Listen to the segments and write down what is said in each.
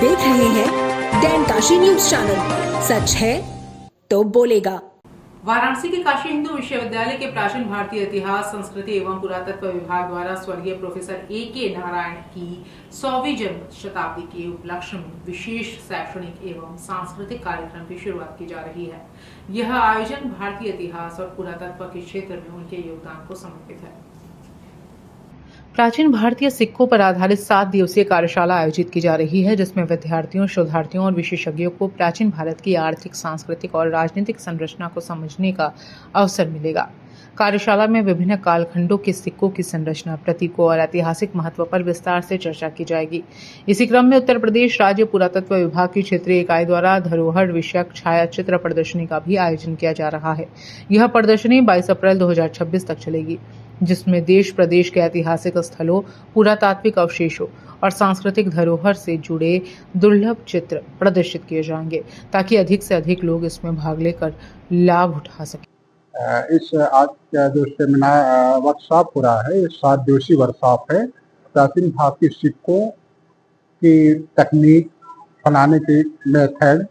देख रहे हैं डैन काशी न्यूज चैनल। सच है तो बोलेगा। वाराणसी के काशी हिंदू विश्वविद्यालय के प्राचीन भारतीय इतिहास, संस्कृति एवं पुरातत्व विभाग द्वारा स्वर्गीय प्रोफेसर ए.के. नारायण की 100वीं जन्म शताब्दी के उपलक्ष्य में विशेष शैक्षणिक एवं सांस्कृतिक कार्यक्रम की शुरुआत की जा रही है। यह आयोजन भारतीय इतिहास और पुरातत्व के क्षेत्र में उनके योगदान को समर्पित है। प्राचीन भारतीय सिक्कों पर आधारित 7 दिवसीय कार्यशाला आयोजित की जा रही है, जिसमें विद्यार्थियों, शोधार्थियों और विशेषज्ञों को प्राचीन भारत की आर्थिक, सांस्कृतिक और राजनीतिक संरचना को समझने का अवसर मिलेगा। कार्यशाला में विभिन्न कालखंडों के सिक्कों की संरचना, प्रतीकों और ऐतिहासिक महत्व पर विस्तार से चर्चा की जाएगी। इसी क्रम में उत्तर प्रदेश राज्य पुरातत्व विभाग की क्षेत्रीय इकाई द्वारा धरोहर विषयक छायाचित्र प्रदर्शनी का भी आयोजन किया जा रहा है। यह प्रदर्शनी 22 अप्रैल 2026 तक चलेगी, जिसमें देश प्रदेश के ऐतिहासिक स्थलों, पुरातात्विक अवशेषों और सांस्कृतिक धरोहर से जुड़े दुर्लभ चित्र प्रदर्शित किए जाएंगे, ताकि अधिक से अधिक लोग इसमें भाग लेकर लाभ उठा सकें। इस आज का जो सेमिनार वर्कशॉप हो रहा है, ये 7 दिवसीय वर्कशॉप है। प्राचीन भारतीय सिक्कों की तकनीक बनाने के मेथड,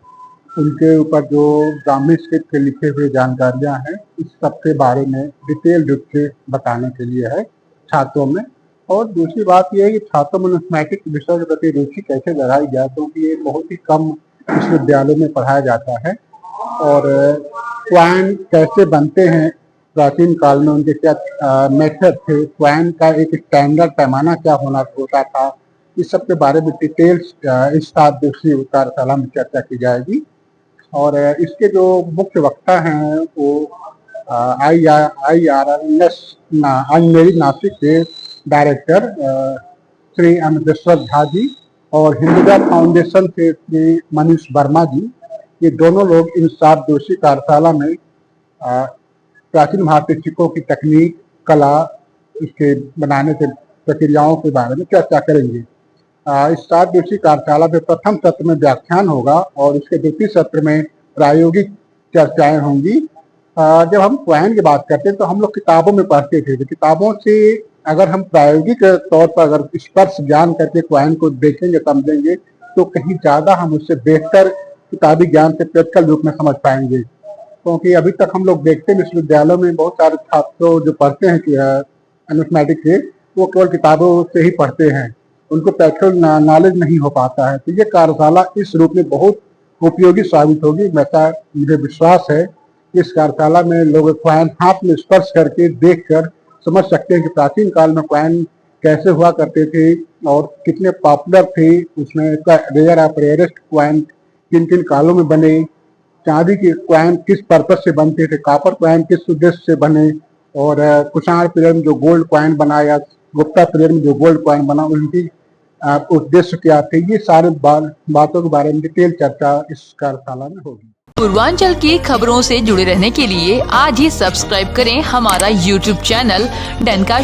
उनके ऊपर जो ब्राह्मी स्क्रिप्ट के लिखे हुए जानकारियां हैं, इस सब के बारे में डिटेल रूप से बताने के लिए है छात्रों में। और दूसरी बात यह है कि छात्रों में नुस्मैटिक विषय के प्रति रुचि कैसे बढ़ाई जाए, क्योंकि ये बहुत ही कम विश्वविद्यालयों में पढ़ाया जाता है। और क्वाइन कैसे बनते हैं, प्राचीन काल में उनके क्या मेथड थे, क्वाइन का एक स्टैंडर्ड पैमाना क्या होता था, इस सब के बारे में डिटेल्स इस 7 दिवसीय कार्यशाला में चर्चा की जाएगी। और इसके जो मुख्य वक्ता हैं वो IRNS अंजनेरी नासिक के डायरेक्टर श्री अमृतेश्वर झा जी और हिंदुजा फाउंडेशन से श्री मनीष वर्मा जी, ये दोनों लोग इन 7 दिवसीय कार्यशाला में प्राचीन भारतीय सिक्कों की तकनीक, कला, इसके बनाने के प्रक्रियाओं के बारे में चर्चा करेंगे। इस 7 दिवसीय कार्यशाला में प्रथम सत्र में व्याख्यान होगा और इसके द्वितीय सत्र में प्रायोगिक चर्चाएं होंगी। जब हम क्वाइन की बात करते हैं तो हम लोग किताबों में पढ़ते थे, तो किताबों से अगर हम प्रायोगिक तौर पर अगर स्पर्श ज्ञान करके क्वाइन को देखेंगे, समझेंगे, तो कहीं ज्यादा हम उससे बेहतर किताबी ज्ञान से प्रैक्टिकल रूप में समझ पाएंगे। क्योंकि अभी तक हम लोग देखते हैं विश्वविद्यालयों में बहुत सारे छात्र जो पढ़ते हैं नुस्मैटिक के, वो केवल किताबों से ही पढ़ते हैं, उनको प्रैक्टिकल नॉलेज नहीं हो पाता है। तो ये कार्यशाला इस रूप में बहुत उपयोगी साबित होगी। मुझे विश्वास है इस कार्यशाला में लोग क्वाइन हाथ में स्पर्श करके देखकर समझ सकते हैं कि प्राचीन काल में क्वाइन कैसे हुआ करते थे और कितने पॉपुलर थे, उसमें रेयर ऑफ रेयरेस्ट क्वाइन किन किन कालों में बने, चांदी के क्वाइन किस पर्पज से बनते थे, कॉपर क्वाइन किस उद्देश्य से बने, और कुषाण पीरियड में जो गोल्ड क्वाइन बनाया, गुप्ता पीरियड में जो गोल्ड क्वाइन बना, उनकी उद्देश्य क्या थे, ये सारे बातों के बारे में डिटेल चर्चा इस कार्यशाला में होगी। पूर्वांचल की खबरों से जुड़े रहने के लिए आज ही सब्सक्राइब करें हमारा YouTube चैनल डैन काशी।